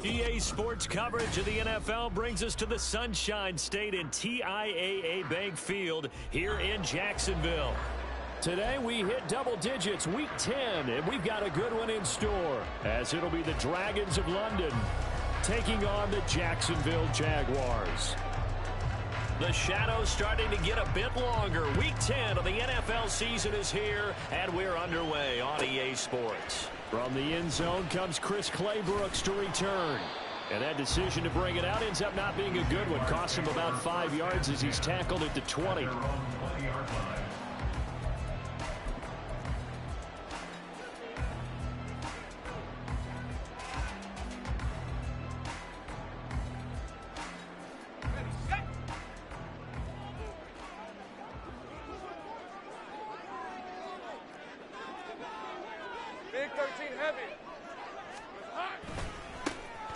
EA Sports coverage of the NFL brings us to the Sunshine State in TIAA Bank Field here in Jacksonville. Today we hit double digits, week 10, and we've got a good one in store, as it'll be the Dragons of London taking on the Jacksonville Jaguars. The shadows starting to get a bit longer. Week 10 of the NFL season is here, and we're underway on EA Sports. From the end zone comes Chris Claybrooks to return. And that decision to bring it out ends up not being a good one. Costs him about 5 yards as he's tackled at the 20.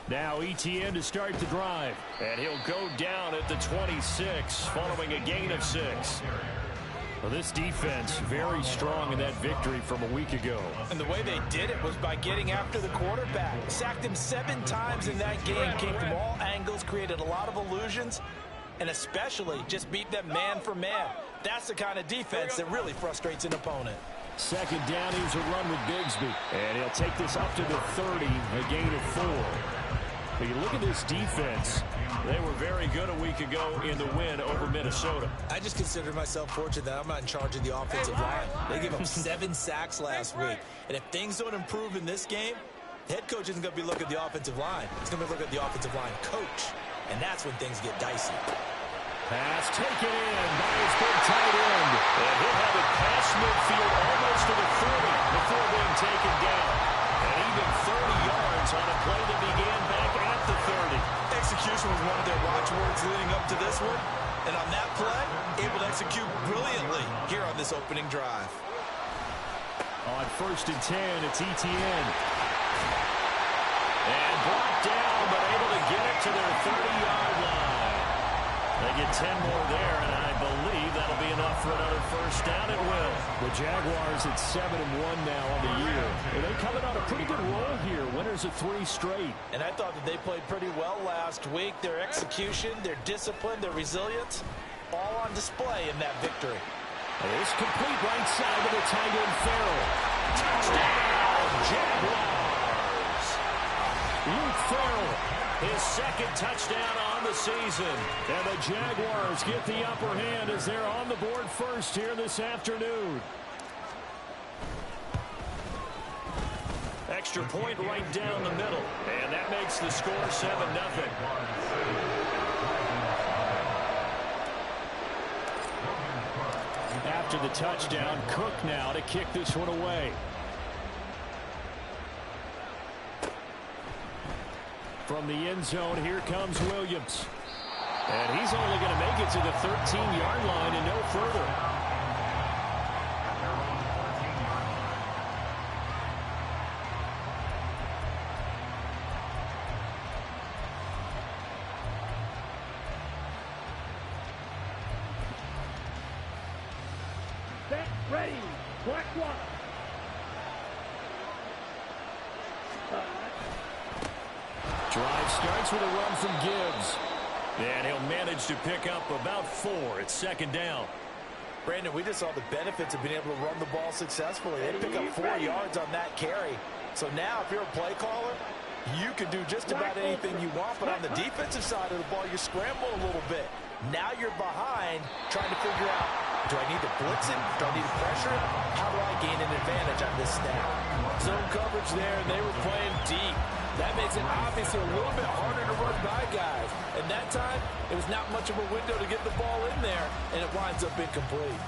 Now ETN to start the drive, and he'll go down at the 26 following a gain of 6. Well, this defense very strong in that victory from a week ago. And the way they did it was by getting after the quarterback. Sacked him 7 times in that game, came from all angles, created a lot of illusions, and especially just beat them man for man. That's the kind of defense that really frustrates an opponent. Second down, here's a run with Bigsby. And he'll take this up to the 30, a gain of 4. But you look at this defense. They were very good a week ago in the win over Minnesota. I just consider myself fortunate that I'm not in charge of the offensive line. They gave up 7 sacks last week. And if things don't improve in this game, the head coach isn't going to be looking at the offensive line. He's going to be looking at the offensive line coach. And that's when things get dicey. Pass taken in by his big tight end. And he'll have it past midfield almost to the 40 before being taken down. And even 30 yards on a play that began back at the 30. Execution was one of their watchwords leading up to this one. And on that play, able to execute brilliantly here on this opening drive. On 1st and 10, it's ETN. And brought down, but able to get it to their 30-yard line. They get 10 more there, and I believe that'll be enough for another first down. It will. The Jaguars at 7-1 now on the year. And they coming on a pretty good roll here. Winners of 3 straight. And I thought that they played pretty well last week. Their execution, their discipline, their resilience, all on display in that victory. It's complete right side to the tight end Farrell. Touchdown, Jaguars. Luke Farrell, his second touchdown on the season. And the Jaguars get the upper hand as they're on the board first here this afternoon. Extra point right down the middle. And that makes the score 7-0. After the touchdown, Cook now to kick this one away. From the end zone, here comes Williams. And he's only going to make it to the 13-yard line and no further. Ready, black one. Drive starts with a run from Gibbs. And he'll manage to pick up about 4. It's second down. Brandon, we just saw the benefits of being able to run the ball successfully. They pick up 4 yards on that carry. So now if you're a play caller, you can do just about anything you want. But on the defensive side of the ball, you're scrambling a little bit. Now you're behind trying to figure out, do I need to blitz him? Do I need to pressure him? How do I gain an advantage on this snap? Zone coverage there, and they were playing deep. That makes it obviously a little bit harder to run by guys. And that time, it was not much of a window to get the ball in there, and it winds up incomplete.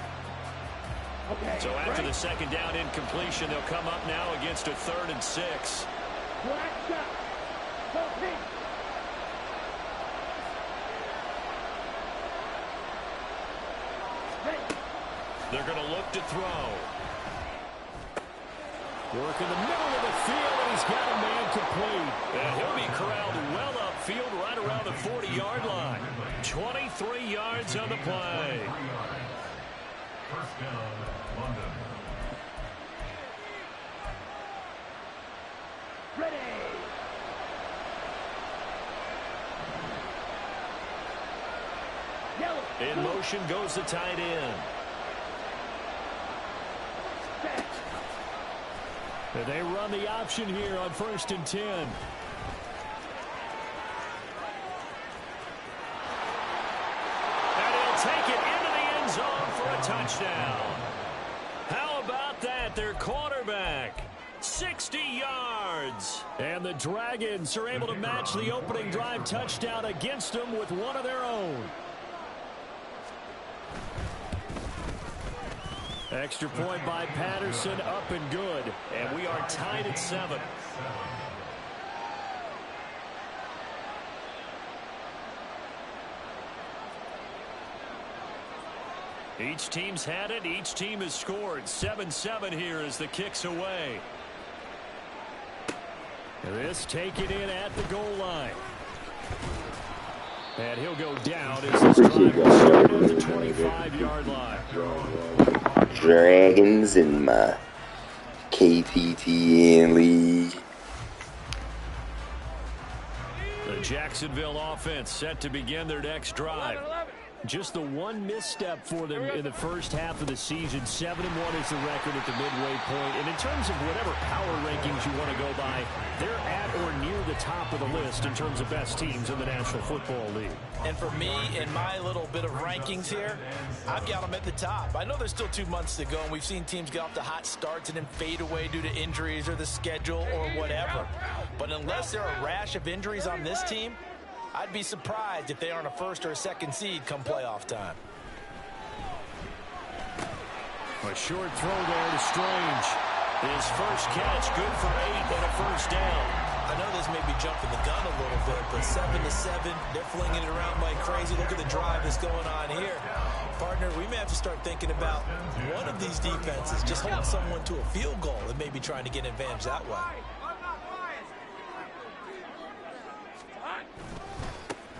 Okay, so after the second down incompletion, they'll come up now against a 3rd and 6. Black shot. Go pink. They're going to look to throw. Work in the middle of the field, and he's got a man complete. And he'll be corralled well upfield right around the 40-yard line. 23 yards on the play. First down, London. Ready. In motion goes the tight end. And they run the option here on 1st and 10. And he'll take it into the end zone for a touchdown. How about that? Their quarterback, 60 yards. And the Dragons are able to match the opening drive touchdown against them with one of their own. Extra point by Patterson, up and good. And we are tied at 7. Each team's had it. Each team has scored. 7-7 here as the kick's away. This taken in at the goal line. And he'll go down as this drive will start at the 25-yard line. Dragons in my KTTN league. The Jacksonville offense set to begin their next drive. Just the one misstep for them in the first half of the season. 7-1 is the record at the midway point. And in terms of whatever power rankings you want to go by, they're at or near the top of the list in terms of best teams in the National Football League. And for me, in my little bit of rankings here, I've got them at the top. I know there's still 2 months to go, and we've seen teams get off to hot starts and then fade away due to injuries or the schedule or whatever. But unless there are a rash of injuries on this team, I'd be surprised if they aren't a first or a second seed come playoff time. A short throw there to Strange. His first catch, good for 8 and a first down. I know this may be jumping the gun a little bit, but 7-7, they're flinging it around like crazy. Look at the drive that's going on here. Partner, we may have to start thinking about one of these defenses just holding someone to a field goal and maybe trying to get an advantage that way.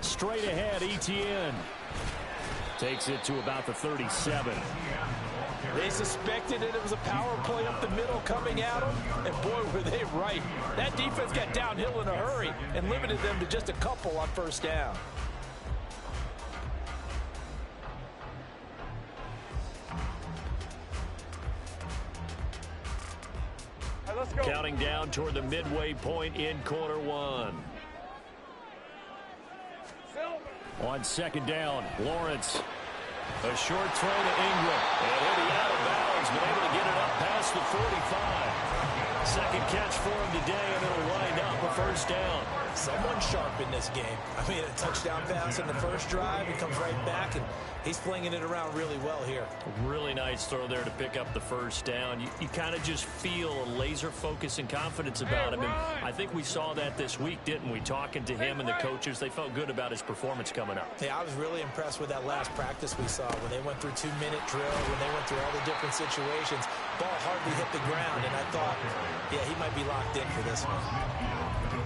Straight ahead, ETN takes it to about the 37. They suspected it was a power play up the middle coming at them, and boy, were they right. That defense got downhill in a hurry and limited them to just a couple on first down. All right, let's go. Counting down toward the midway point in quarter 1. On 2nd down, Lawrence. A short throw to Ingram. And he'll be out of bounds, but able to get it up past the 45. Second catch for him today, and it'll wind up a first down. Someone sharp in this game. I mean, a touchdown pass in the first drive. He comes right back, and he's flinging it around really well here. Really nice throw there to pick up the first down. You kind of just feel a laser focus and confidence about him. And I think we saw that this week, didn't we? Talking to him and the coaches, they felt good about his performance coming up. Yeah, I was really impressed with that last practice we saw when they went through 2-minute drill, when they went through all the different situations. Ball hardly hit the ground, and I thought, yeah, he might be locked in for this one.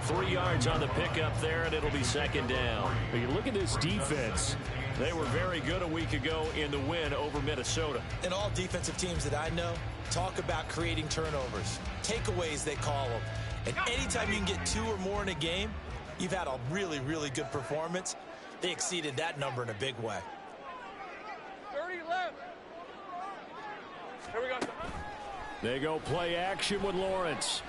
3 yards on the pickup there, and it'll be 2nd down. But you look at this defense. They were very good a week ago in the win over Minnesota. And all defensive teams that I know talk about creating turnovers. Takeaways, they call them. And anytime you can get 2 or more in a game, you've had a really, really good performance. They exceeded that number in a big way. 30 left. Here we go. They go play action with Lawrence.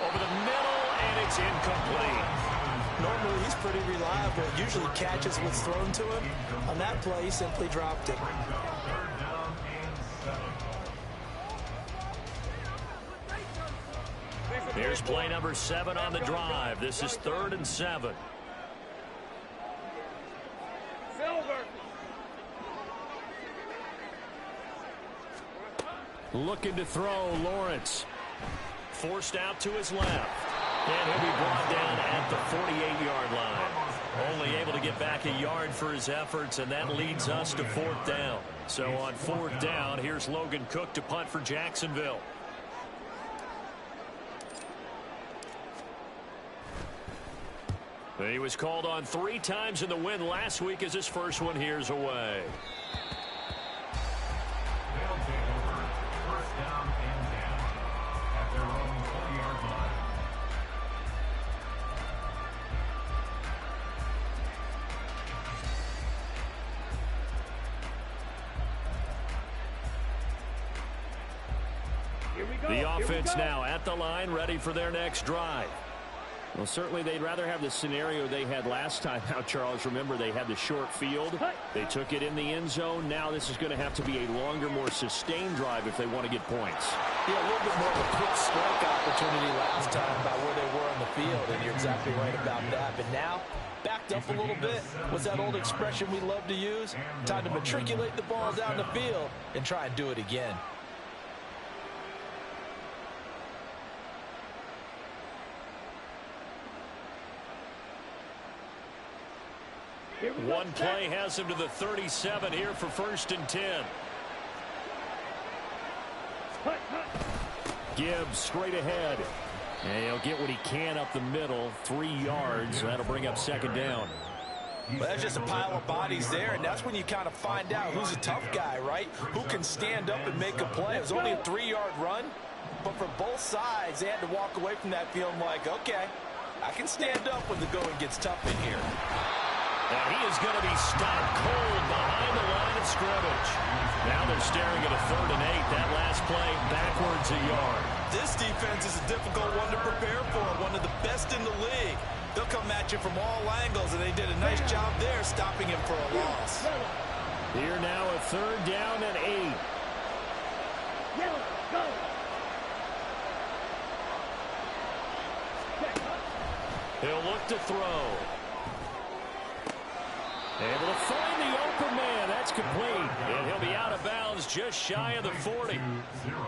Over the middle, and it's incomplete. Normally, he's pretty reliable. Usually catches what's thrown to him. On that play, he simply dropped it. Here's play number 7 on the drive. This is 3rd and 7. Silver. Looking to throw, Lawrence. Forced out to his left. And he'll be brought down at the 48-yard line. Only able to get back a yard for his efforts, and that leads us to 4th down. So on 4th down, here's Logan Cook to punt for Jacksonville. He was called on 3 times in the win last week as his first one here's away. They'll take over 1st down and 10 at their own 40-yard line. The offense now at the line, ready for their next drive. Well, certainly they'd rather have the scenario they had last time out, Charles. Remember, they had the short field. They took it in the end zone. Now this is going to have to be a longer, more sustained drive if they want to get points. Yeah, a little bit more of a quick strike opportunity last time about where they were on the field, and you're exactly right about that. But now, backed up a little bit. What's that old expression we love to use? Time to matriculate the ball down the field and try and do it again. One play has him to the 37 here for 1st and 10. Gibbs straight ahead. And he'll get what he can up the middle, 3 yards. That'll bring up 2nd down. Well, that's just a pile of bodies there, and that's when you kind of find out who's a tough guy, right? Who can stand up and make a play. It was only a 3-yard run, but for both sides, they had to walk away from that feeling like, okay, I can stand up when the going gets tough in here. And he is going to be stopped cold behind the line of scrimmage. Now they're staring at a 3rd and 8. That last play backwards a yard. This defense is a difficult one to prepare for, one of the best in the league. They'll come at you from all angles, and they did a nice job there stopping him for a loss. Here now a 3rd down and 8. He'll look to throw. Able to find the open man. That's complete. And he'll be out of bounds just shy of the 40.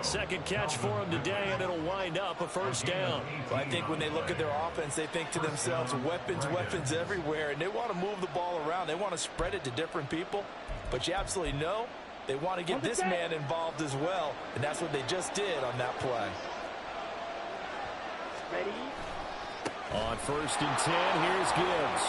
2nd catch for him today, and it'll wind up a 1st down. Well, I think when they look at their offense, they think to themselves, weapons, weapons everywhere, and they want to move the ball around. They want to spread it to different people. But you absolutely know they want to get this man involved as well, and that's what they just did on that play. On 1st and 10, here's Gibbs.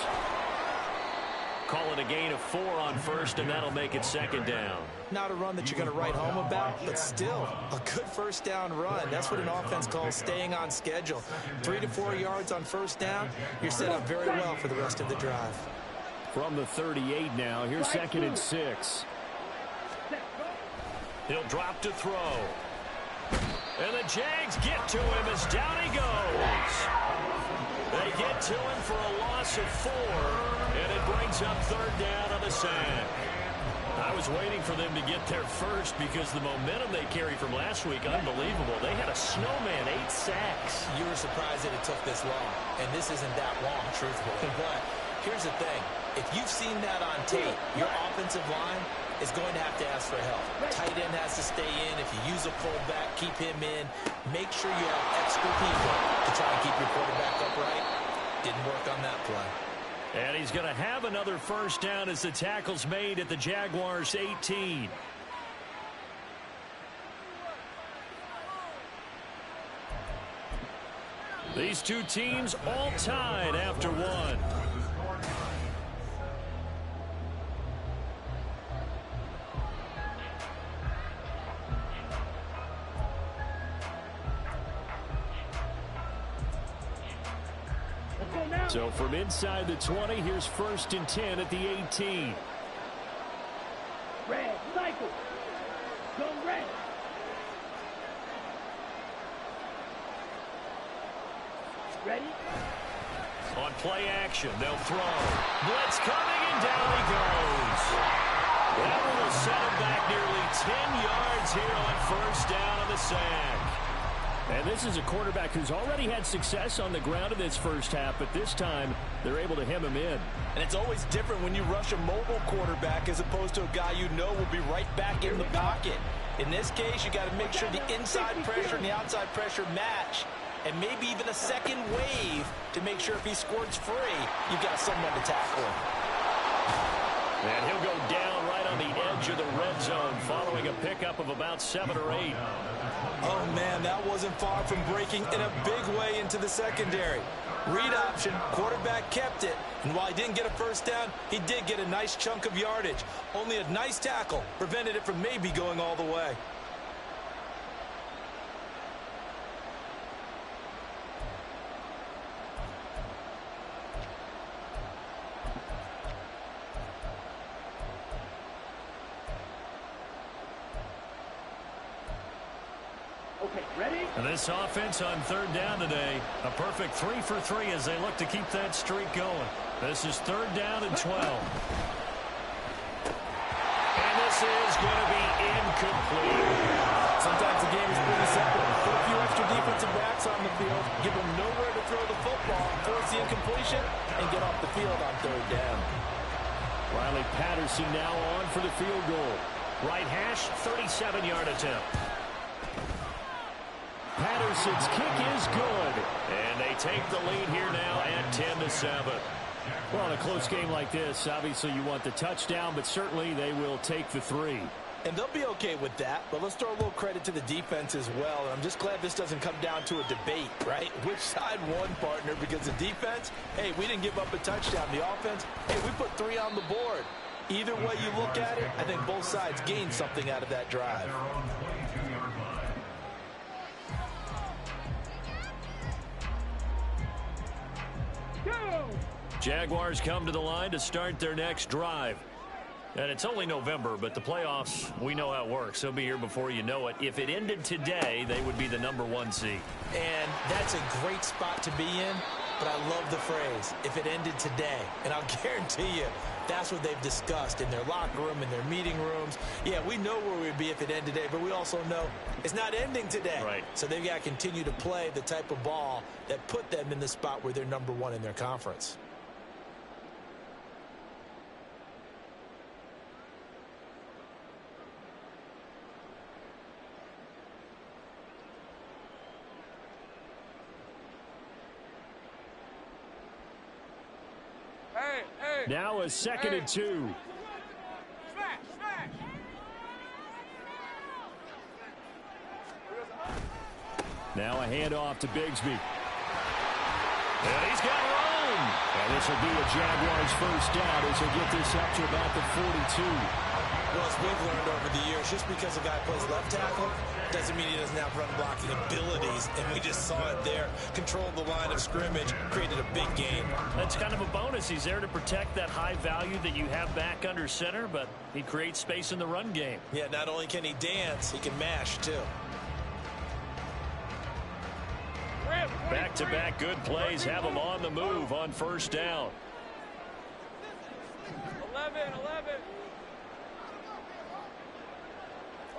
Call it a gain of 4 on 1st, and that'll make it 2nd down. Not a run that you're going to write home about, but still a good 1st down run. That's what an offense calls staying on schedule. 3 to 4 yards on 1st down, you're set up very well for the rest of the drive. From the 38 now, here's 2nd and 6. He'll drop to throw. And the Jags get to him as down he goes. They get to him for a loss of 4, and it brings up 3rd down on the sack. I was waiting for them to get there first because the momentum they carry from last week, unbelievable. They had a snowman, 8 sacks. You were surprised that it took this long, and this isn't that long, truthfully. But here's the thing. If you've seen that on tape, your offensive line is going to have to ask for help. Tight end has to stay in. If you use a fullback, keep him in. Make sure you have extra people to try and keep your quarterback upright. Didn't work on that play. And he's going to have another 1st down as the tackle's made at the Jaguars' 18. These two teams all tied after 1. So from inside the 20, here's 1st and 10 at the 18. Red, cycle. Go red. Ready? On play action, they'll throw. Blitz coming, and down he goes. That one will set him back nearly 10 yards here on 1st down on the sack. And this is a quarterback who's already had success on the ground in this first half, but this time they're able to hem him in. And it's always different when you rush a mobile quarterback as opposed to a guy you know will be right back in the pocket. In this case, you got to make sure the inside pressure and the outside pressure match, and maybe even a second wave to make sure if he squirts free, you've got someone to tackle him. And he'll go down right on the edge of the red zone following a pickup of about 7 or 8. Oh, man, that wasn't far from breaking in a big way into the secondary. Read option, quarterback kept it, and while he didn't get a 1st down, he did get a nice chunk of yardage. Only a nice tackle prevented it from maybe going all the way. Okay, ready? And this offense on third down today, a perfect 3 for 3 as they look to keep that streak going. This is third down and 12. And this is going to be incomplete. Sometimes the game is pretty simple. Put a few extra defensive backs on the field, give them nowhere to throw the football, force the incompletion, and get off the field on third down. Riley Patterson now on for the field goal. Right hash, 37-yard attempt. Patterson's kick is good. And they take the lead here now at 10-7. Well, in a close game like this, obviously you want the touchdown, but certainly they will take the 3. And they'll be okay with that, but let's throw a little credit to the defense as well. And I'm just glad this doesn't come down to a debate, right? Which side won, partner? Because the defense, hey, we didn't give up a touchdown. The offense, hey, we put 3 on the board. Either way you look at it, I think both sides gained something out of that drive. Go! Jaguars come to the line to start their next drive. And it's only November, but the playoffs, we know how it works. They'll be here before you know it. If it ended today, they would be the #1 seed. And that's a great spot to be in, but I love the phrase, if it ended today. And I'll guarantee you, that's what they've discussed in their locker room, in their meeting rooms. Yeah, we know where we'd be if it ended today, but we also know it's not ending today. Right. So they've got to continue to play the type of ball that put them in the spot where they're #1 in their conference. Now a 2nd and 2. Now a handoff to Bigsby. And he's got room. And this will be a Jaguars first down as they get this up to about the 42. Well, as we've learned over the years, just because a guy plays left tackle doesn't mean he doesn't have run blocking abilities. And we just saw it there. Controlled the line of scrimmage, created a big gain. That's kind of a bonus. He's there to protect that high value that you have back under center, but he creates space in the run game. Yeah, not only can he dance, he can mash, too. Back-to-back good plays have him on the move on first down.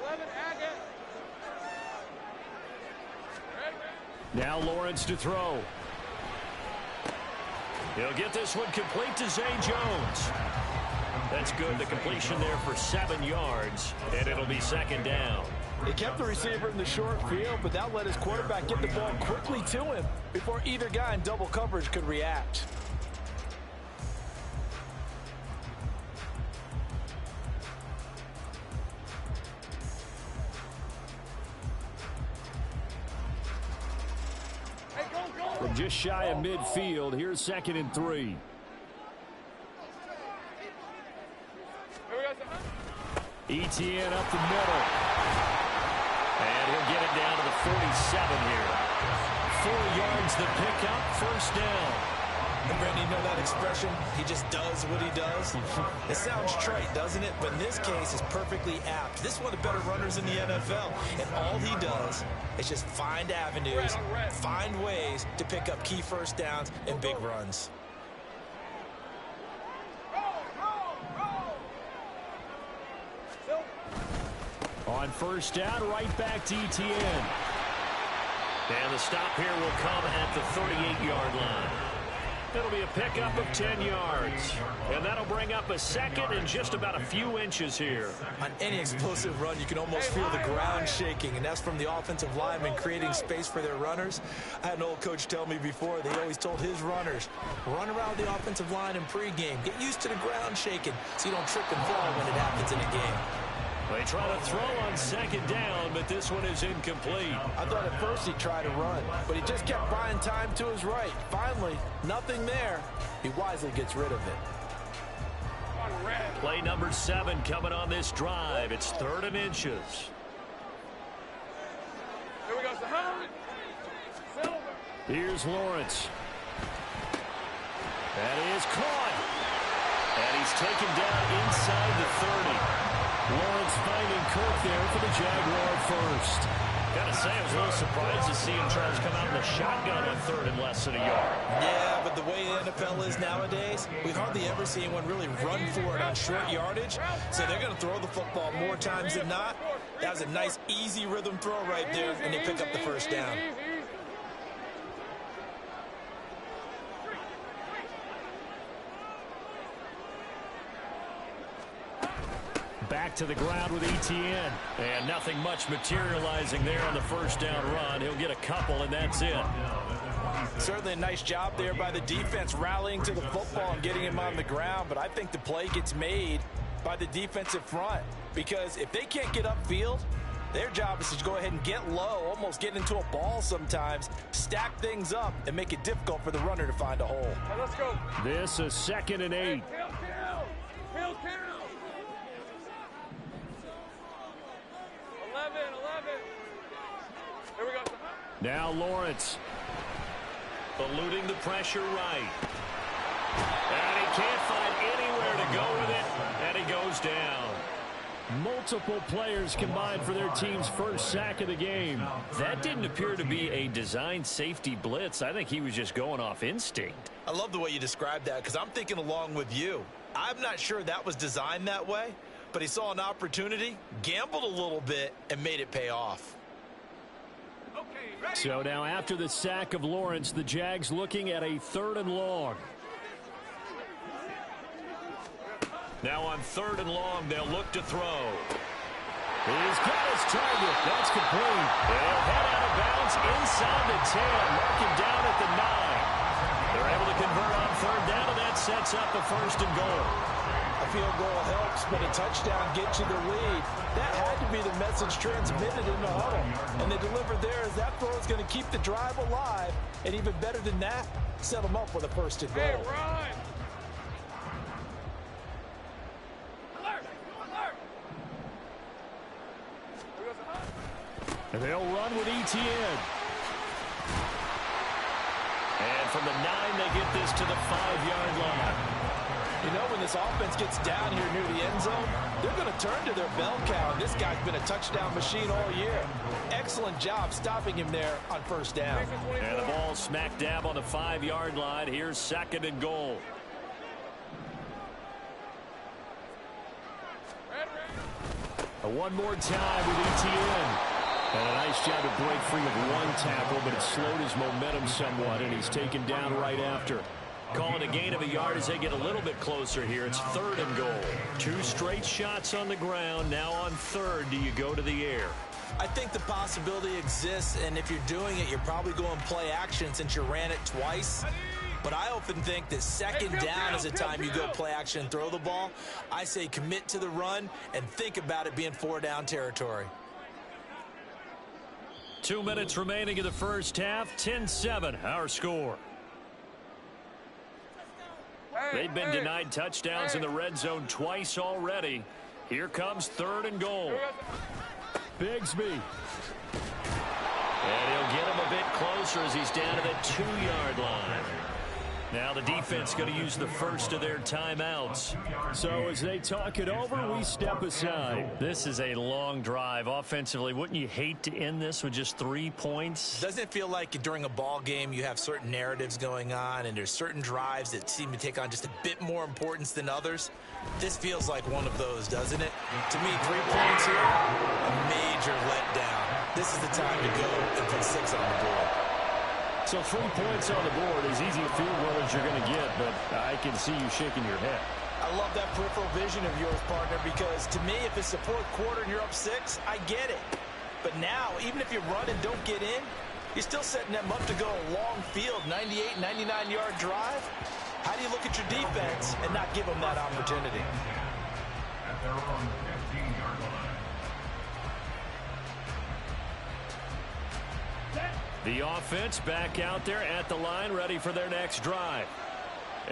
11, Agate. Now Lawrence to throw. He'll get this one complete to Zay Jones. That's good. The completion there for 7 yards, and it'll be 2nd down. He kept the receiver in the short field, but that let his quarterback get the ball quickly to him before either guy in double coverage could react. From just shy of midfield, here's 2nd and 3. ETN up the middle. And he'll get it down to the 47 here. 4 yards the pickup, first down. And Brandon, you know that expression? He just does what he does. It sounds trite, doesn't it? But in this case, it's perfectly apt. This is one of the better runners in the NFL. And all he does is just find avenues, find ways to pick up key first downs and big runs. On first down, right back to ETN. And the stop here will come at the 38-yard line. It'll be a pickup of 10 yards. And that'll bring up a 2nd and just about a few inches here. On any explosive run, you can almost feel the ground shaking, and that's from the offensive linemen creating space for their runners. I had an old coach tell me before, they always told his runners, run around the offensive line in pregame. Get used to the ground shaking so you don't trip and fall when it happens in a game. They try to throw on 2nd down, but this one is incomplete. I thought at first he'd try to run, but he just kept buying time to his right. Finally, nothing there. He wisely gets rid of it. Play number 7 coming on this drive. It's 3rd and inches. Here we go, Silver. Here's Lawrence. That is caught. And he's taken down inside the 30. Lawrence finding Kirk there for the Jaguar first. Gotta say, I was a little surprised to see him try to come out in the shotgun on third and less than a yard. Yeah, but the way the NFL is nowadays, we hardly ever see anyone really run for it on short yardage. So they're going to throw the football more times than not. That was a nice, easy rhythm throw right there, and they pick up the first down. Back to the ground with ETN. And nothing much materializing there on the first down run. He'll get a couple, and that's it. Certainly a nice job there by the defense rallying to the football and getting him on the ground. But I think the play gets made by the defensive front. Because if they can't get upfield, their job is to go ahead and get low, almost get into a ball sometimes, stack things up, and make it difficult for the runner to find a hole. Hey, let's go. This is 2nd and 8. Kill. 11. Here we go. Now Lawrence. Eluding the pressure right. And he can't find anywhere to go with it. And he goes down. Multiple players combined for their team's first sack of the game. That didn't appear to be a design safety blitz. I think he was just going off instinct. I love the way you described that because I'm thinking along with you. I'm not sure that was designed that way, but he saw an opportunity, gambled a little bit, and made it pay off. So now after the sack of Lawrence, the Jags looking at a 3rd and long. Now on 3rd and long, they'll look to throw. He's got his target. That's complete. They'll head out of bounds inside the 10. Mark him down at the 9. They're able to convert on 3rd down, and that sets up a 1st and goal. A field goal helps, but a touchdown gets you the lead. That had to be the message transmitted in the huddle. And they delivered there as that throw is going to keep the drive alive. And even better than that, set them up with a 1st and goal. Hey, run! And they'll run with ETN. And from the 9, they get this to the 5-yard line. You know, when this offense gets down here near the end zone, they're going to turn to their bell cow. This guy's been a touchdown machine all year. Excellent job stopping him there on 1st down. And the ball smack dab on the 5-yard line. Here's 2nd and goal. One more time with ETN. And a nice job to break free of one tackle, but it slowed his momentum somewhat, and he's taken down right after. Calling a gain of a yard as they get a little bit closer here. It's 3rd and goal. 2 straight shots on the ground. Now on 3rd, do you go to the air? I think the possibility exists, and if you're doing it, you're probably going play action since you ran it twice. But I often think that 2nd down is the time you go play action and throw the ball. I say commit to the run and think about it being 4-down territory. 2 minutes remaining in the first half. 10-7, our score. They've been denied touchdowns in the red zone twice already. Here comes 3rd and goal. Bigsby. And he'll get him a bit closer as he's down to the 2-yard line. Now the defense going to use the first of their timeouts. So as they talk it over, we step aside. This is a long drive offensively. Wouldn't you hate to end this with just 3 points? Doesn't it feel like during a ball game you have certain narratives going on and there's certain drives that seem to take on just a bit more importance than others? This feels like one of those, doesn't it? To me, 3 points here, a major letdown. This is the time to go and put 6 on the board. So 3 points on the board, as easy a field goal as you're going to get, but I can see you shaking your head. I love that peripheral vision of yours, partner, because to me, if it's the 4th quarter and you're up 6, I get it. But now, even if you run and don't get in, you're still setting them up to go a long field, 98, 99-yard drive. How do you look at your defense and not give them that opportunity? At their own 15-yard line. The offense back out there at the line, ready for their next drive.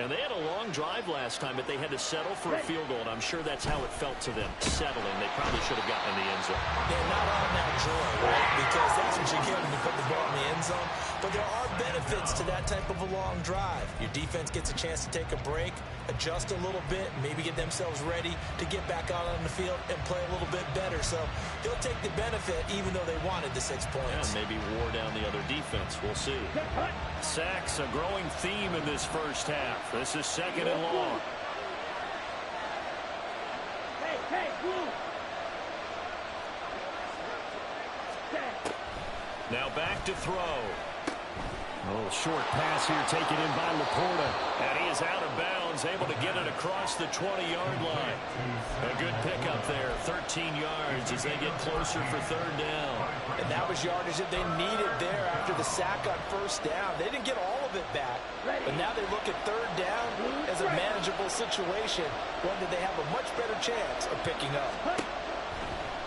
And they had a long drive last time, but they had to settle for a field goal, and I'm sure that's how it felt to them, settling. They probably should have gotten in the end zone. They're not on that joy, right? Because that's what you get when you put the ball in the end zone. But there are benefits to that type of a long drive. Your defense gets a chance to take a break. adjust a little bit, maybe get themselves ready to get back out on the field and play a little bit better. So he'll take the benefit even though they wanted the 6 points. Yeah, maybe wore down the other defense. We'll see. Sacks, a growing theme in this first half. This is 2nd and long. Hey, move. Now back to throw. A little short pass here taken in by Laporta. And he is out of bounds, able to get it across the 20-yard line. A good pickup there, 13 yards as they get closer for 3rd down. And that was yardage that they needed there after the sack on 1st down. They didn't get all of it back, but now they look at 3rd down as a manageable situation, one that they have a much better chance of picking up.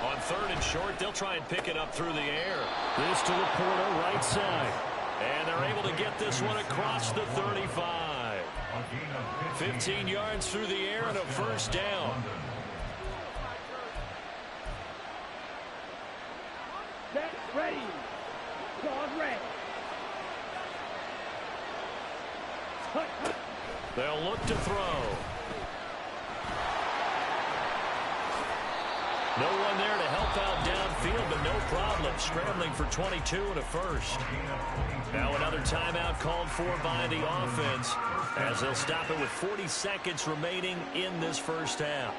On 3rd and short, they'll try and pick it up through the air. This to Laporta, right side. And they're able to get this one across the 35. 15 yards through the air and a 1st down. Set, ready. Claws ready. They'll look to throw. No one there to help out downfield, but no problem. Scrambling for 22 and a 1st. Now another timeout called for by the offense as they'll stop it with 40 seconds remaining in this first half.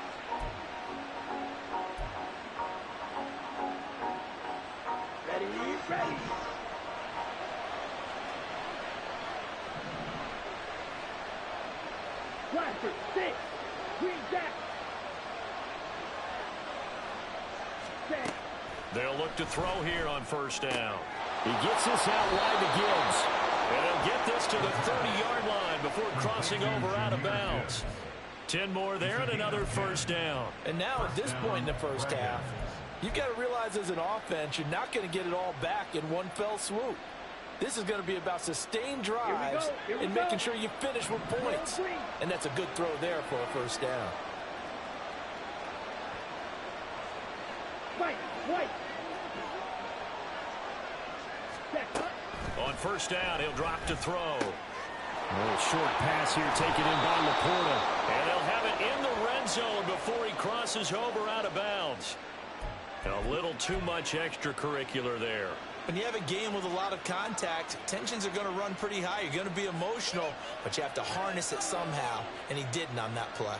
Ready. Blaster, 6. Green jack. They'll look to throw here on 1st down. He gets this out wide to Gibbs. And he'll get this to the 30-yard line before crossing over out of bounds. 10 more there and another 1st down. And now at this point in the first half, you've got to realize as an offense, you're not going to get it all back in one fell swoop. This is going to be about sustained drives and making sure you finish with points. And that's a good throw there for a 1st down. White. On 1st down, he'll drop to throw. A little short pass here taken in by Laporta. And they'll have it in the red zone before he crosses over out of bounds. A little too much extracurricular there. When you have a game with a lot of contact, tensions are going to run pretty high. You're going to be emotional, but you have to harness it somehow, and he didn't on that play.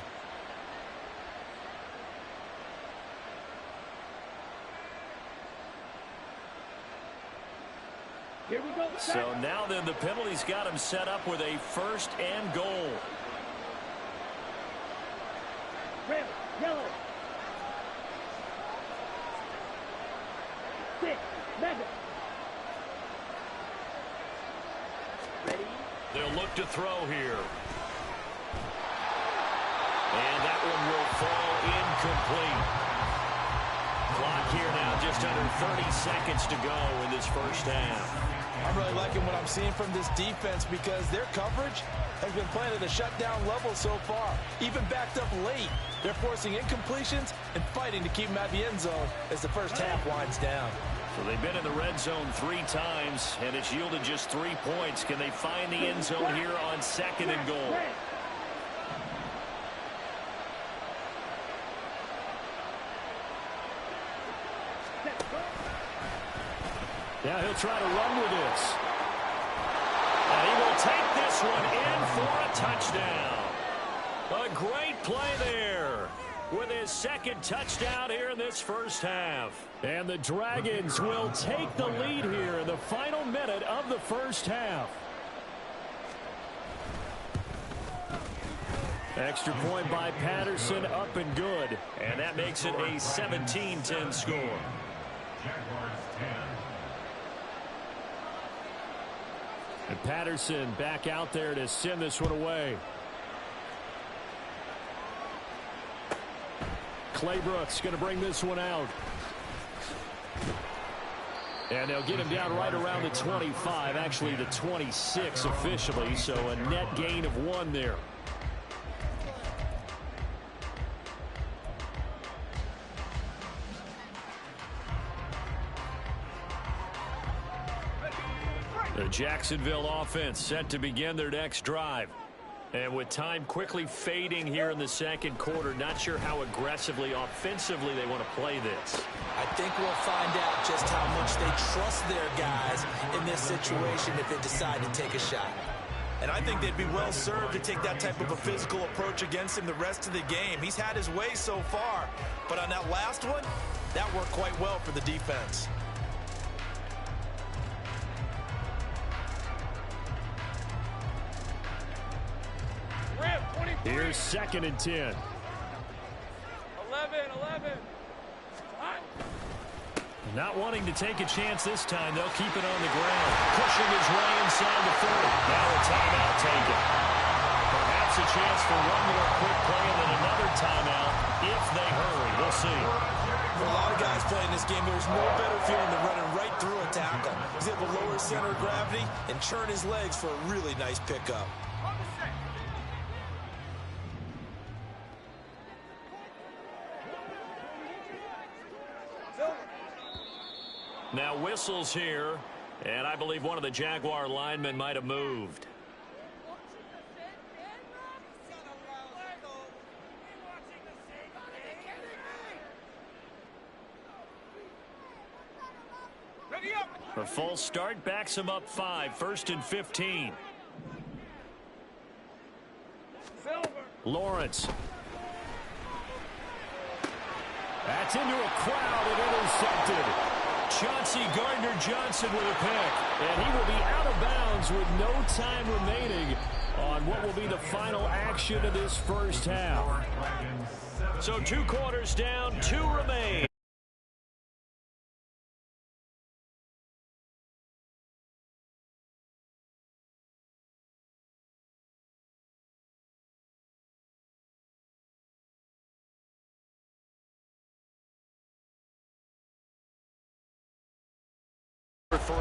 Here we go. So now then the penalty's got him set up with a 1st and goal. Red, yellow. 6, mega. Ready. They'll look to throw here. And that one will fall incomplete. Clock here now, just under 30 seconds to go in this first half. I'm really liking what I'm seeing from this defense because their coverage has been playing at a shutdown level so far. Even backed up late, they're forcing incompletions and fighting to keep them at the end zone as the first half winds down. So they've been in the red zone 3 times, and it's yielded just 3 points. Can they find the end zone here on 2nd and goal? Now he'll try to run with this. And he will take this one in for a touchdown. A great play there with his 2nd touchdown here in this first half. And the Dragons will take the lead here in the final minute of the first half. Extra point by Patterson, up and good. And that makes it a 17-10 score. Jaguars 10. And Patterson back out there to send this one away. Claybrooks going to bring this one out. And they'll get him down right around the 25, actually the 26 officially, so a net gain of 1 there. The Jacksonville offense set to begin their next drive. And with time quickly fading here in the second quarter, not sure how aggressively, offensively they want to play this. I think we'll find out just how much they trust their guys in this situation if they decide to take a shot. And I think they'd be well served to take that type of a physical approach against him the rest of the game. He's had his way so far, but on that last one, that worked quite well for the defense. Here's 2nd and 10. 11. Not wanting to take a chance this time, they'll keep it on the ground. Pushing his way inside the 30. Now a timeout taken. Perhaps a chance for one more quick play and then another timeout if they hurry. We'll see. For a lot of guys playing this game, there's no better feeling than running right through a tackle. He's able to lower his center of gravity and churn his legs for a really nice pickup. Now whistles here, and I believe one of the Jaguar linemen might have moved. A false start backs him up 5, 1st and 15. Lawrence. That's into a crowd and intercepted. Chauncey Gardner-Johnson with a pick, and he will be out of bounds with no time remaining on what will be the final action of this first half. So 2 quarters down, 2 remain. Three.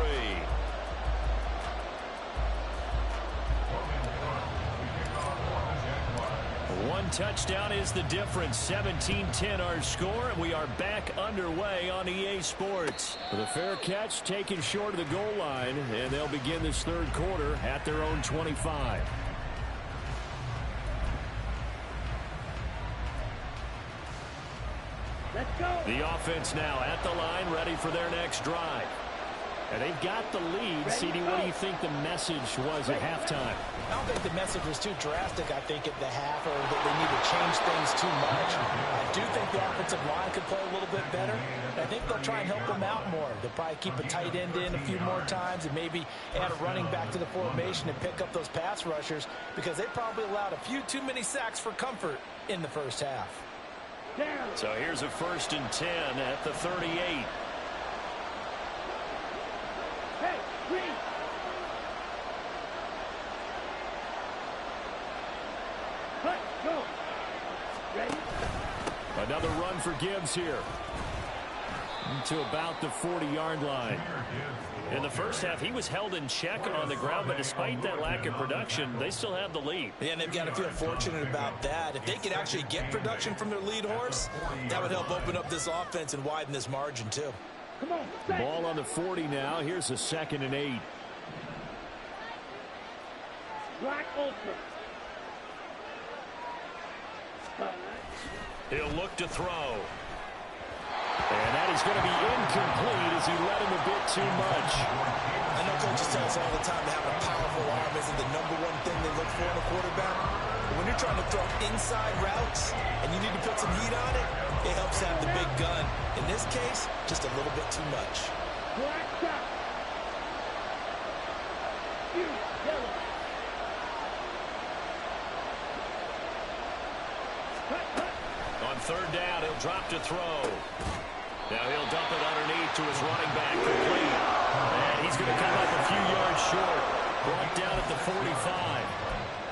One touchdown is the difference. 17-10 our score, and we are back underway on EA Sports. The fair catch taken short of the goal line, and they'll begin this third quarter at their own 25. Let's go. The offense now at the line, ready for their next drive. And they've got the lead. CD, what do you think the message was at halftime? I don't think the message was too drastic, I think, at the half, or that they need to change things too much. I do think the offensive line could play a little bit better. I think they'll try and help them out more. They'll probably keep a tight end in a few more times and maybe add a running back to the formation and pick up those pass rushers, because they probably allowed a few too many sacks for comfort in the first half. So here's a 1st and 10 at the 38. Hey, green. Cut, go. Ready? Another run for Gibbs here. To about the 40-yard line. In the first half, he was held in check on the ground, but despite that lack of production, they still have the lead. Yeah, and they've got to feel fortunate about that. If they could actually get production from their lead horse, that would help open up this offense and widen this margin, too. Come on. Ball on the 40 now. Here's a 2nd and 8. Black ultra. He'll look to throw. And that is going to be incomplete as he let him a bit too much. I know coaches tell us all the time that having a powerful arm isn't the #1 thing they look for in a quarterback. But when you're trying to throw inside routes and you need to put some heat on it, it helps have the big gun. In this case, just a little bit too much. Black shot. Yellow. Cut. On 3rd down, he'll drop to throw. Now he'll dump it underneath to his running back, complete. And he's going to come up a few yards short. Brought down at the 45.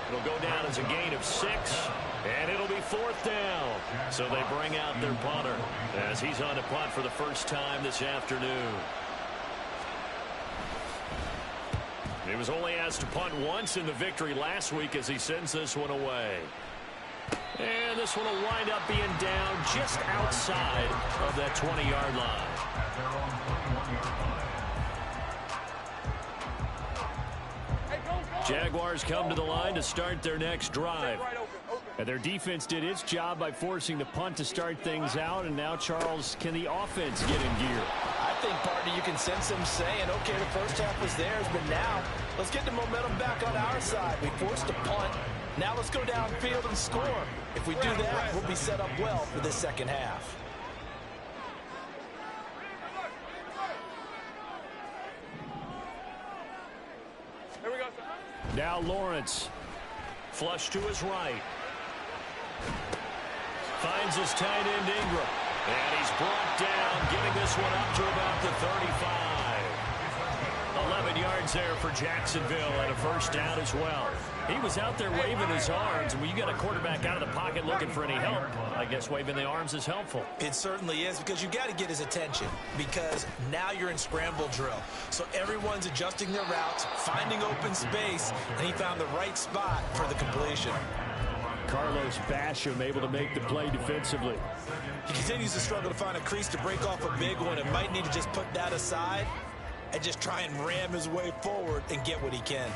It'll go down as a gain of 6, and it'll be 4th down. So they bring out their punter as he's on to punt for the first time this afternoon. He was only asked to punt once in the victory last week as he sends this one away. And this one will wind up being down just outside of that 20-yard line. Hey, go. Jaguars come to the line to start their next drive. And their defense did its job by forcing the punt to start things out. And now, Charles, can the offense get in gear? I think, partner, you can sense them saying, okay, the first half was theirs, but now let's get the momentum back on our side. We forced a punt. Now let's go downfield and score. If we do that, we'll be set up well for this second half. Here we go. Now Lawrence. Flush to his right. Finds his tight end Ingram. And he's brought down, getting this one up to about the 35. 11 yards there for Jacksonville and a first down as well. He was out there waving his arms, and when you got a quarterback out of the pocket looking for any help, I guess waving the arms is helpful. It certainly is, because you got to get his attention, because now you're in scramble drill. So everyone's adjusting their routes, finding open space, and he found the right spot for the completion. Carlos Basham able to make the play defensively. He continues to struggle to find a crease to break off a big one, and might need to just put that aside and just try and ram his way forward and get what he can.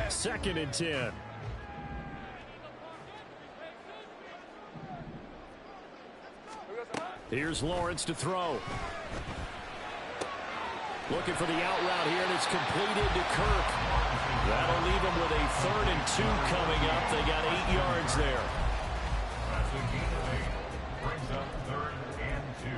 2nd and 10. Here's Lawrence to throw. Looking for the out route here, and it's completed to Kirk. That'll leave him with a 3rd and 2 coming up. They got 8 yards there. That's a gain of 8. Brings up 3rd and 2.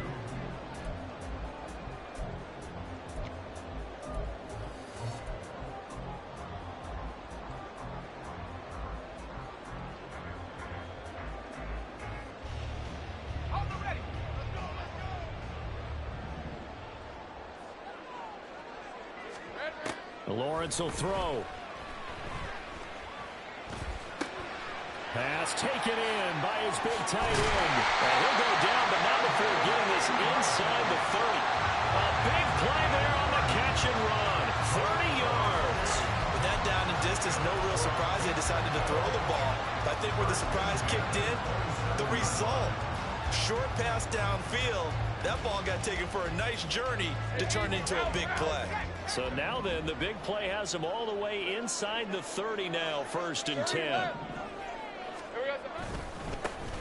Lawrence will throw. Pass taken in by his big tight end. And he'll go down, but not before getting this inside the 30. A big play there on the catch and run. 30 yards. With that down and distance, no real surprise they decided to throw the ball. But I think where the surprise kicked in, the result. Short pass downfield. That ball got taken for a nice journey to turn into a big play. So now then, the big play has him all the way inside the 30 now, 1st and 10.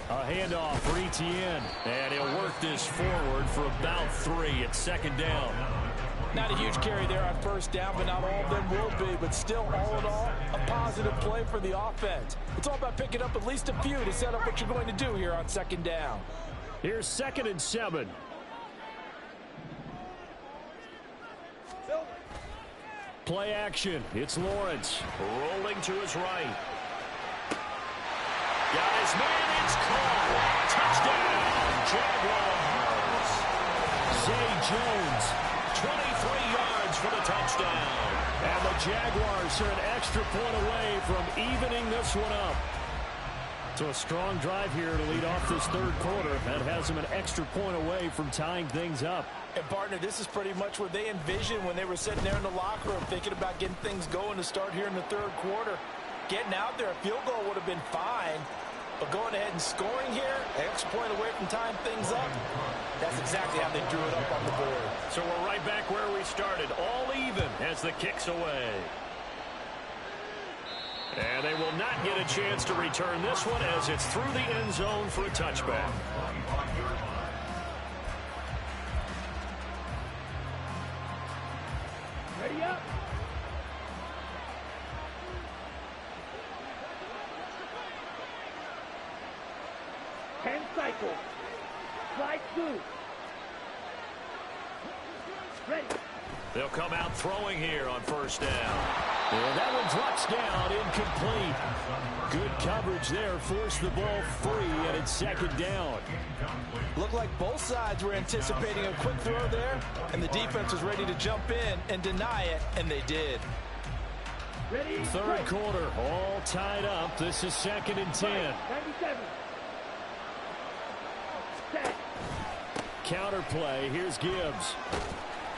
A handoff for ETN, and he'll work this forward for about 3 at 2nd down. Not a huge carry there on 1st down, but not all of them will be. But still, all in all, a positive play for the offense. It's all about picking up at least a few to set up what you're going to do here on 2nd down. Here's 2nd and 7. Play action. It's Lawrence rolling to his right. Got his man. It's caught. Touchdown, Jaguars. Zay Jones, 23 yards for the touchdown. And the Jaguars are an extra point away from evening this one up. So a strong drive here to lead off this 3rd quarter. That has them an extra point away from tying things up. And, partner, this is pretty much what they envisioned when they were sitting there in the locker room thinking about getting things going to start here in the 3rd quarter. Getting out there, a field goal would have been fine. But going ahead and scoring here, an extra point away from tying things up, that's exactly how they drew it up on the board. So we're right back where we started, all even as the kick's away. And they will not get a chance to return this one as it's through the end zone for a touchback. Ready up. Ten cycles. Slide 2. Ready. They'll come out throwing here on 1st down. And that one drops down, incomplete. Good coverage there, forced the ball free, and it's 2nd down. Looked like both sides were anticipating a quick throw there, and the defense was ready to jump in and deny it, and they did. Ready. 3rd quarter, all tied up. This is 2nd and 10. 97. Set. Counter play, here's Gibbs.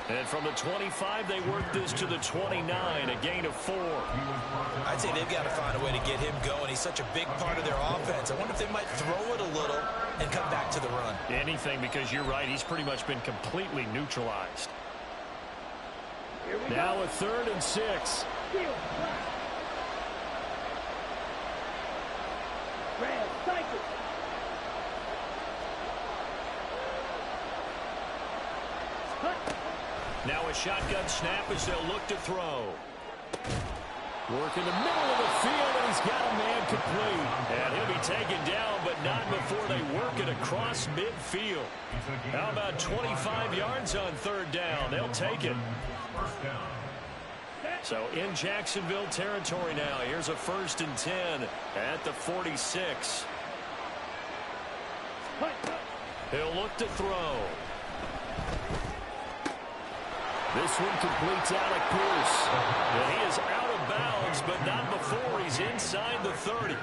And from the 25, they work this to the 29, a gain of 4. I'd say they've got to find a way to get him going. He's such a big part of their offense. I wonder if they might throw it a little and come back to the run. Anything, because you're right, he's pretty much been completely neutralized. Here we Now go. a 3rd and 6. Field. Red. Cycle. Cut. Now a shotgun snap as they'll look to throw. Work in the middle of the field, and he's got a man complete. And he'll be taken down, but not before they work it across midfield. How about 25 yards on 3rd down? They'll take it. First down. So in Jacksonville territory now. Here's a 1st and 10 at the 46. He'll look to throw. This one completes Alec Pierce. And he is out of bounds, but not before he's inside the 30.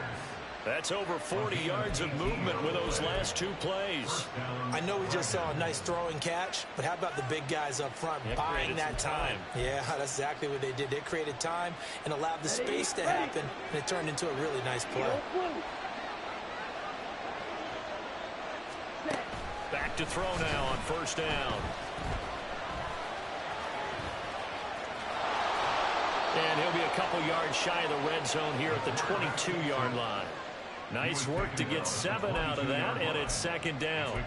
That's over 40 yards of movement with those last 2 plays. I know we just saw a nice throwing catch, but how about the big guys up front buying that time? Yeah, that's exactly what they did. They created time and allowed the space to happen, and it turned into a really nice play. Back to throw now on 1st down. And he'll be a couple yards shy of the red zone here at the 22-yard line. Nice work to get 7 out of that, and it's 2nd down.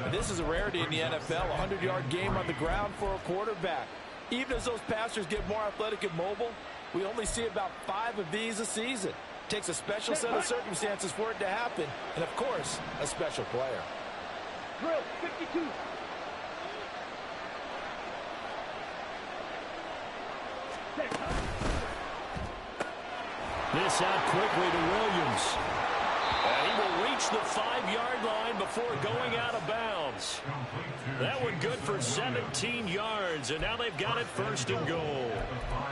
And this is a rarity in the NFL, a 100-yard game on the ground for a quarterback. Even as those passers get more athletic and mobile, we only see about 5 of these a season. It takes a special set of circumstances for it to happen, and of course, a special player. Drill. 52. This out quickly to Williams. And he will reach the 5-yard line before going out of bounds. That one good for 17 yards, and now they've got it 1st and goal.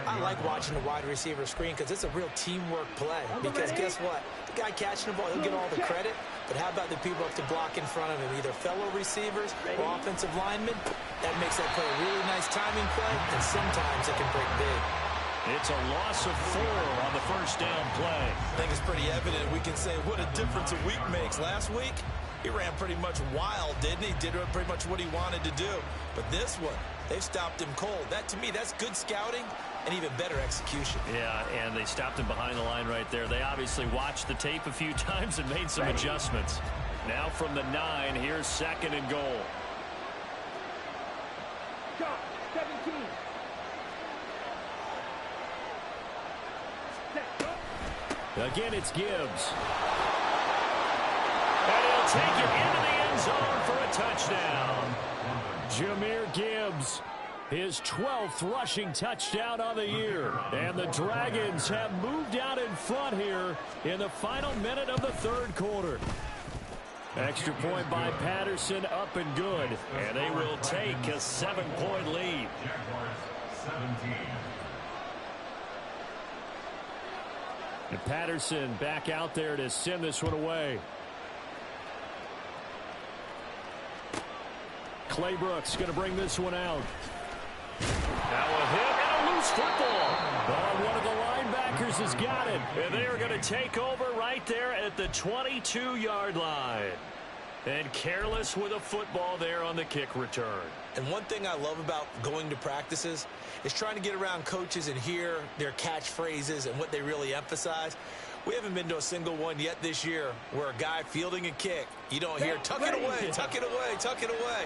I like watching the wide receiver screen because it's a real teamwork play. Because guess what? The guy catching the ball, he'll get all the credit. But how about the people up to block in front of him, either fellow receivers or offensive linemen? That makes that play a really nice timing play, and sometimes it can break big. It's a loss of 4 on the 1st down play. I think it's pretty evident we can say what a difference a week makes. Last week, he ran pretty much wild, didn't he? Did pretty much what he wanted to do. But this one, they've stopped him cold. That, to me, that's good scouting and even better execution. Yeah, and they stopped him behind the line right there. They obviously watched the tape a few times and made some adjustments. Now from the 9, here's 2nd and goal. Shot. 17. Again, it's Gibbs. And he'll take it into the end zone for a touchdown. Jahmyr Gibbs, his 12th rushing touchdown on the year. And the Dragons have moved out in front here in the final minute of the 3rd quarter. Extra point by Patterson, up and good. And they will take a 7-point lead. Jaguars 17. And Patterson back out there to send this one away. Clay Brooks going to bring this one out. Now a hit and a loose football. Oh, one of the linebackers has got it. And they are going to take over right there at the 22-yard line. And careless with a football there on the kick return. And one thing I love about going to practices is trying to get around coaches and hear their catchphrases and what they really emphasize. We haven't been to a single one yet this year where a guy fielding a kick, you don't hear, tuck it away, tuck it away, tuck it away.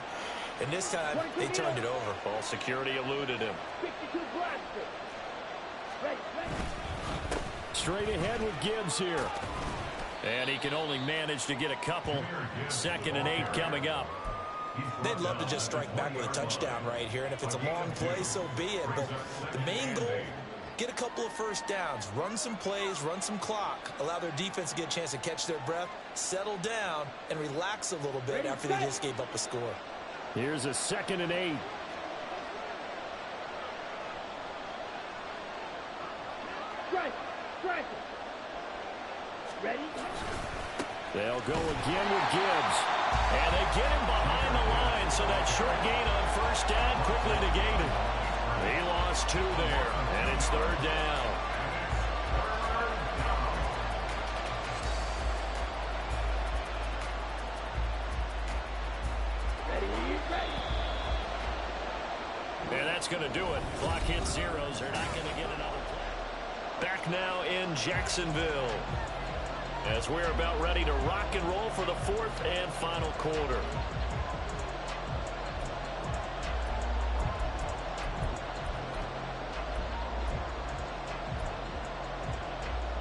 And this time, they turned it over. Ball security eluded him. 52 blaster. Ready. Straight ahead with Gibbs here. And he can only manage to get a couple. 2nd and 8 coming up. They'd love to just strike back with a touchdown right here. And if it's a long play, so be it. But the main goal, get a couple of 1st downs, run some plays, run some clock, allow their defense to get a chance to catch their breath, settle down, and relax a little bit after they just gave up a score. Here's a 2nd and 8. Strike. Ready. They'll go again with Gibbs. And they get him behind the line, so that short gain on 1st down quickly negated. He lost 2 there, and it's 3rd down. And that's that's going to do it. Clock hits zeros. They're not going to get another play. Back now in Jacksonville, as we're about ready to rock and roll for the fourth and final quarter.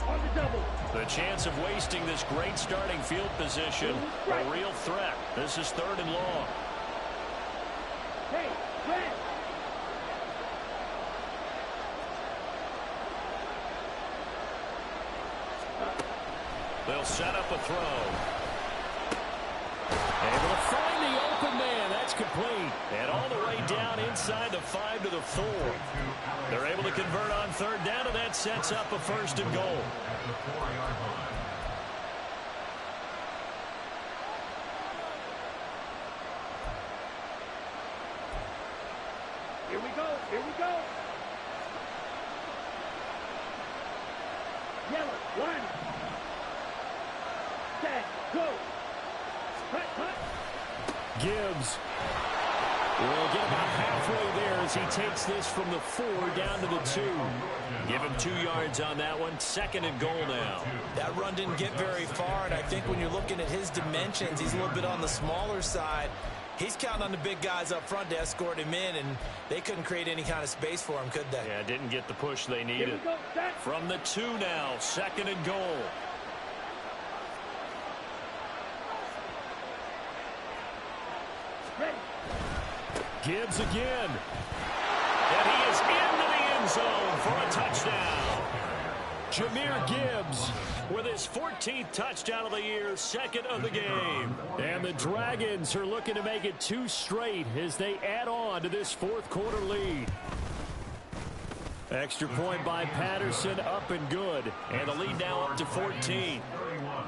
On the double. The chance of wasting this great starting field position, a real threat. This is 3rd and long. Hey, red. They'll set up a throw. Able to find the open man. That's complete. And all the way down inside the 5 to the 4. They're able to convert on 3rd down, and that sets up a 1st and goal. At the 4-yard line. Here we go. Here we go. Yellow, line. Set, go. Hut, hut. Gibbs will get about halfway there as he takes this from the 4 down to the 2. Give him 2 yards on that one. 2nd and goal now. That run didn't get very far, and I think when you're looking at his dimensions, he's a little bit on the smaller side. He's counting on the big guys up front to escort him in, and they couldn't create any kind of space for him, could they? Yeah, didn't get the push they Here needed. we go. Set. From the 2 now, 2nd and goal. Ready. Gibbs again. And he is into the end zone for a touchdown. Jahmyr Gibbs with his 14th touchdown of the year, 2nd of the game. And the Dragons are looking to make it 2 straight as they add on to this 4th quarter lead. Extra point by Patterson, up and good. And the lead now up to 14. 31.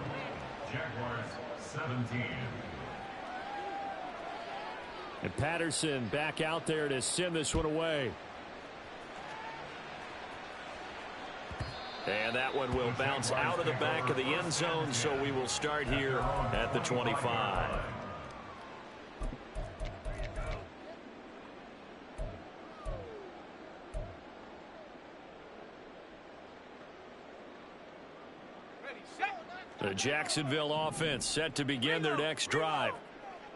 Jaguars 17. And Patterson back out there to send this one away. And that one will bounce out of the back of the end zone, so we will start here at the 25. The Jacksonville offense set to begin their next drive.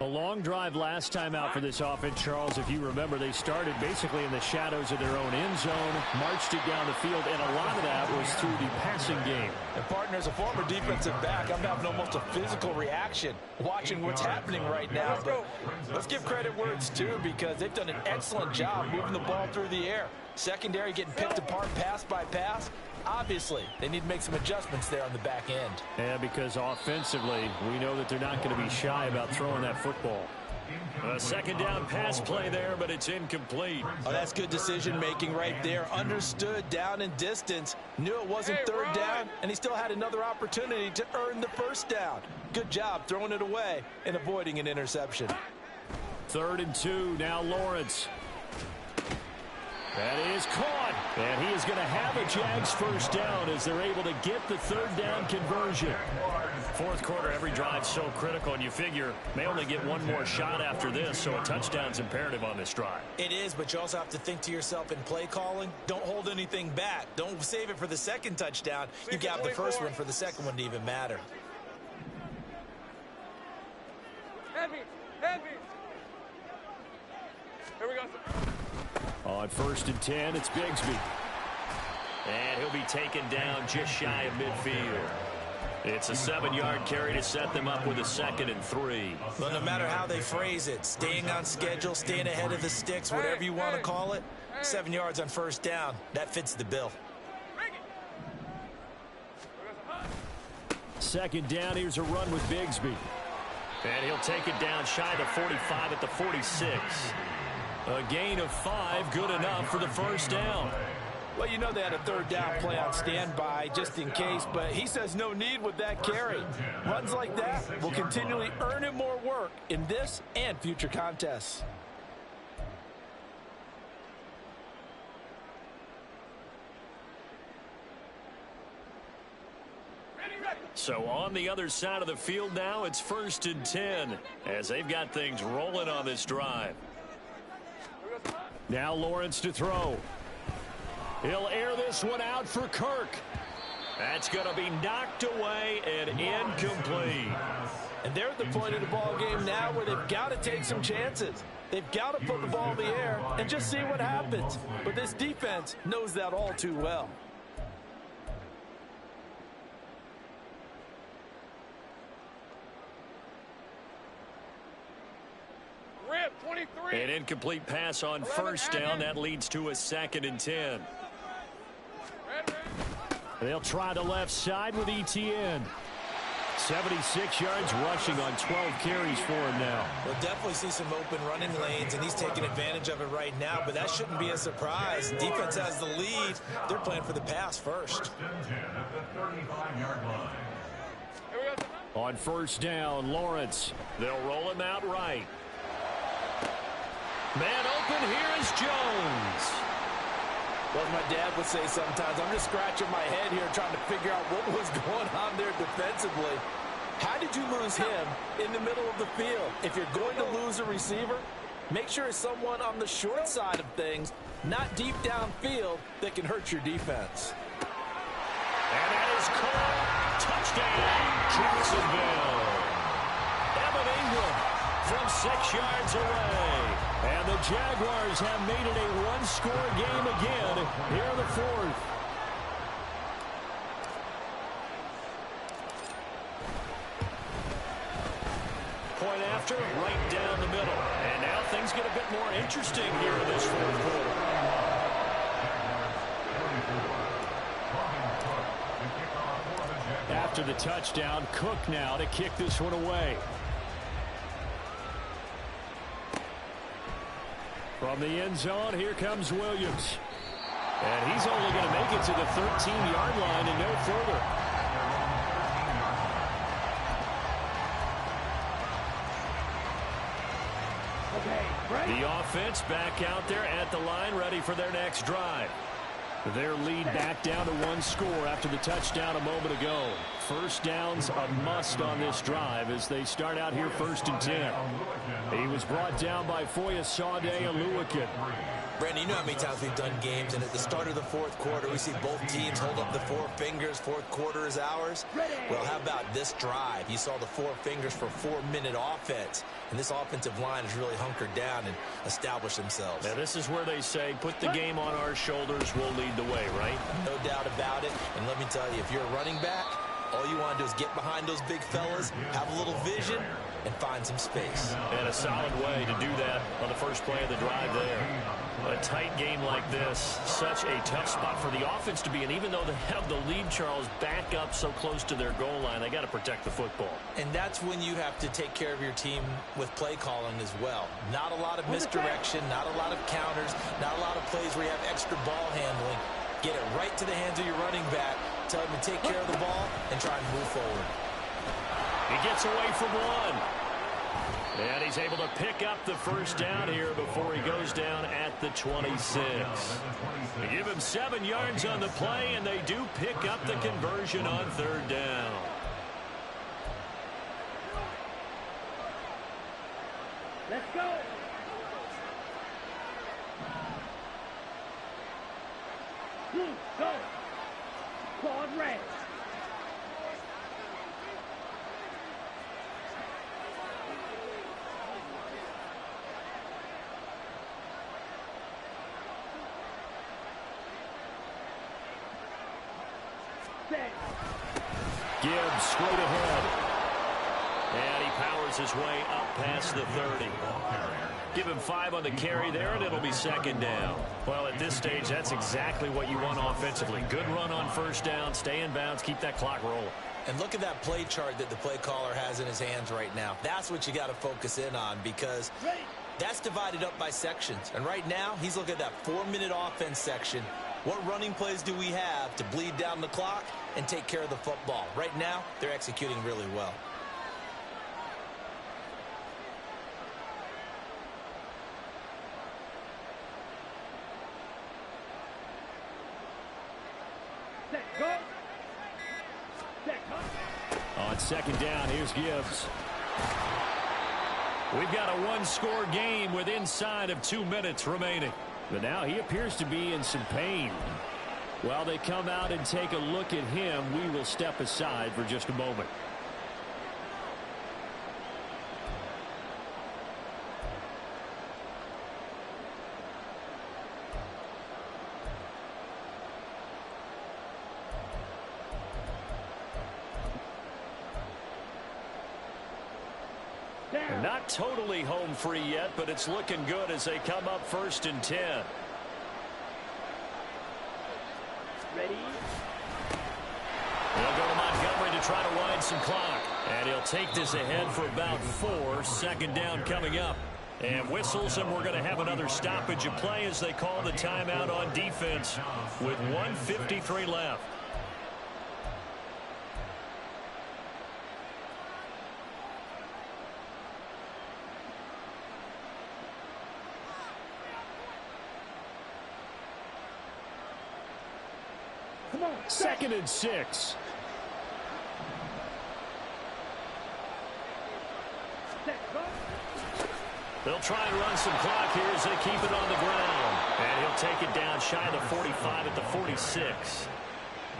A long drive last time out for this offense, Charles. If you remember, they started basically in the shadows of their own end zone, marched it down the field, and a lot of that was through the passing game. And partner, as a former defensive back, I'm having almost a physical reaction watching what's happening right now. But let's give credit where it's due, because they've done an excellent job moving the ball through the air. Secondary getting picked apart pass by pass. Obviously, they need to make some adjustments there on the back end. Yeah, because offensively, we know that they're not going to be shy about throwing that football. A 2nd down pass play there, but it's incomplete. Oh, that's good decision-making right there. Understood down and distance. Knew it wasn't 3rd down, and he still had another opportunity to earn the 1st down. Good job throwing it away and avoiding an interception. 3rd and 2, now Lawrence. That is caught, and he is going to have a Jags 1st down as they're able to get the 3rd down conversion. 4th quarter, every drive so critical, and you figure may only get one more shot after this, so a touchdown's imperative on this drive. It is, but you also have to think to yourself in play calling, don't hold anything back. Don't save it for the 2nd touchdown. You got the 1st one for the 2nd one to even matter. Heavy. Heavy. Here we go. On 1st and 10, it's Bigsby. And he'll be taken down just shy of midfield. It's a 7-yard carry to set them up with a 2nd and 3. Well, no matter how they phrase it, staying on schedule, staying ahead of the sticks, whatever you want to call it, 7 yards on 1st down, that fits the bill. 2nd down, here's a run with Bigsby. And he'll take it down shy of the 45 at the 46. A gain of 5, good enough for the 1st down. Well, you know they had a 3rd down play on standby just in case, but he says no need with that carry. Runs like that will continually earn him more work in this and future contests. So on the other side of the field now, it's 1st and 10 as they've got things rolling on this drive. Now Lawrence to throw. He'll air this one out for Kirk. That's going to be knocked away and incomplete. And they're at the point of the ball game now where they've got to take some chances. They've got to put the ball in the air and just see what happens. But this defense knows that all too well. Rip, 23. An incomplete pass on first down. That leads to a 2nd and 10. They'll try the left side with ETN. 76 yards rushing on 12 carries for him now. We'll definitely see some open running lanes, and he's taking advantage of it right now, but that shouldn't be a surprise. Defense has the lead. They're playing for the pass first. On first down, Lawrence. They'll roll him out right. Man open, here is Jones. Well, as my dad would say sometimes, I'm just scratching my head here trying to figure out what was going on there defensively. How did you lose him in the middle of the field? If you're going to lose a receiver, make sure it's someone on the short side of things, not deep downfield, that can hurt your defense. And that is caught. Touchdown, Jacksonville. Evan Ingram from 6 yards away. And the Jaguars have made it a one-score game again here in the 4th. Point after, right down the middle. And now things get a bit more interesting here in this 4th quarter. After the touchdown, Cook now to kick this one away. From the end zone, here comes Williams. And he's only going to make it to the 13-yard line and no further. The offense back out there at the line, ready for their next drive. Their lead back down to 1 score after the touchdown a moment ago. First down's a must on this drive as they start out here 1st and 10. He was brought down by Foyesade Oluwakin. Brandon, you know how many times we've done games, and at the start of the 4th quarter, we see both teams hold up the 4 fingers. 4th quarter is ours. Well, how about this drive? You saw the 4 fingers for 4-minute offense, and this offensive line has really hunkered down and established themselves. Now, this is where they say, put the game on our shoulders, we'll lead the way, right? No doubt about it, and let me tell you, if you're a running back, all you want to do is get behind those big fellas, have a little vision, and find some space. And a solid way to do that on the first play of the drive there. A tight game like this, such a tough spot for the offense to be in. Even though they have the lead, Charles, back up so close to their goal line, they got to protect the football. And that's when you have to take care of your team with play calling as well. Not a lot of misdirection, not a lot of counters, not a lot of plays where you have extra ball handling. Get it right to the hands of your running back, tell him to take care of the ball, and try and move forward. He gets away from one. And he's able to pick up the first down here before he goes down at the 26. They give him 7 yards on the play, and they do pick up the conversion on 3rd down. Let's go. Go. Quad red. Gibbs straight ahead. And he powers his way up past the 30. Give him 5 on the carry there, and it'll be 2nd down. Well, at this stage, that's exactly what you want offensively. Good run on first down, stay in bounds, keep that clock rolling. And look at that play chart that the play caller has in his hands right now. That's what you got to focus in on, because that's divided up by sections. And right now, he's looking at that 4-minute offense section. What running plays do we have to bleed down the clock and take care of the football? Right now, they're executing really well. On 2nd down, here's Gibbs. We've got a 1-score game with inside of 2 minutes remaining. But now he appears to be in some pain. While they come out and take a look at him, we will step aside for just a moment. Not totally home free yet, but it's looking good as they come up 1st and 10. Ready? They'll go to Montgomery to try to wind some clock. And he'll take this ahead for about 4. 2nd down coming up. And whistles, and we're going to have another stoppage of play as they call the timeout on defense with 1:53 left. Come on. 2nd and 6. Set, go. They'll try and run some clock here as they keep it on the ground. And he'll take it down shy of the 45 at the 46.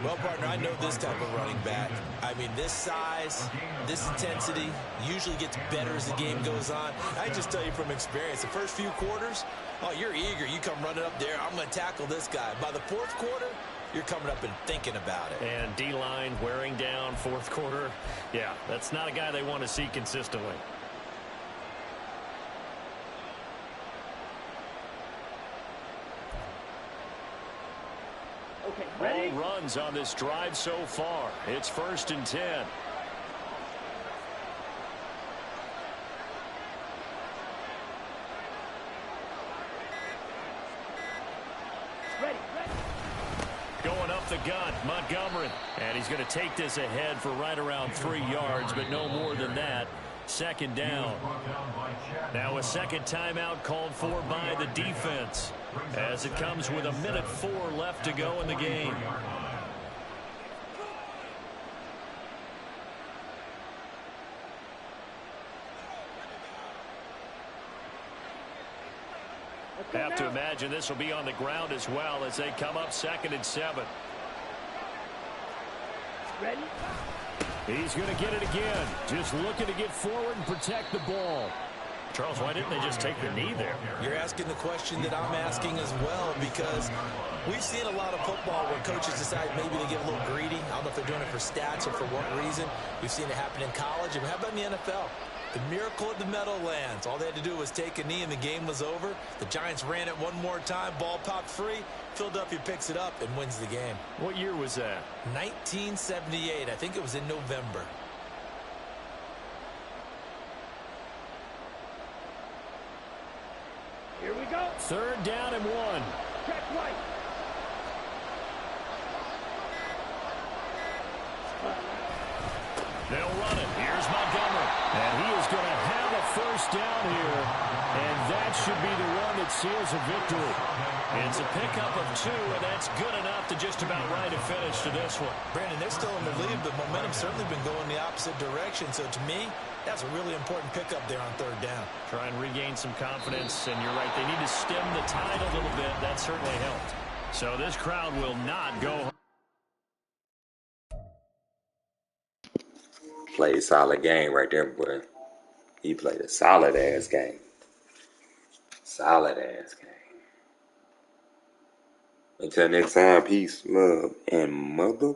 Well, partner, I know this type of running back. I mean, this size, this intensity usually gets better as the game goes on. I just tell you from experience, the first few quarters, oh, you're eager. You come running up there, I'm going to tackle this guy. By the 4th quarter, you're coming up and thinking about it. And D-line wearing down 4th quarter. Yeah, that's not a guy they want to see consistently. Okay, ready? All runs on this drive so far. It's 1st and 10. Ready, ready. Going up the gut, Montgomery. And he's going to take this ahead for right around 3 yards, but no more than that. 2nd down. Now a second timeout called for by the defense as it comes with 1:04 left to go in the game. Have to imagine this will be on the ground as well as they come up 2nd and 7. Ready? He's going to get it again. Just looking to get forward and protect the ball. Charles, why didn't they just take the knee there? You're asking the question that I'm asking as well, because we've seen a lot of football where coaches decide maybe they get a little greedy. I don't know if they're doing it for stats or for what reason. We've seen it happen in college. And how about in the NFL? The miracle at the Meadowlands. All they had to do was take a knee and the game was over. The Giants ran it one more time. Ball popped free. Philadelphia picks it up and wins the game. What year was that? 1978. I think it was in November. Here we go. 3rd down and 1. Check right. They'll run it. Here's Montgomery. And he is going to have a 1st down here. And that should be the one that seals a victory. It's a pickup of 2, and that's good enough to just about right a finish to this one. Brandon, they're still in the lead, but momentum's certainly been going the opposite direction. So to me, that's a really important pickup there on 3rd down. Try and regain some confidence, and you're right. They need to stem the tide a little bit. That certainly helped. So this crowd will not go home. Played a solid game right there, boy. He played a solid-ass game. Solid-ass game. Until next time, peace, love, and mother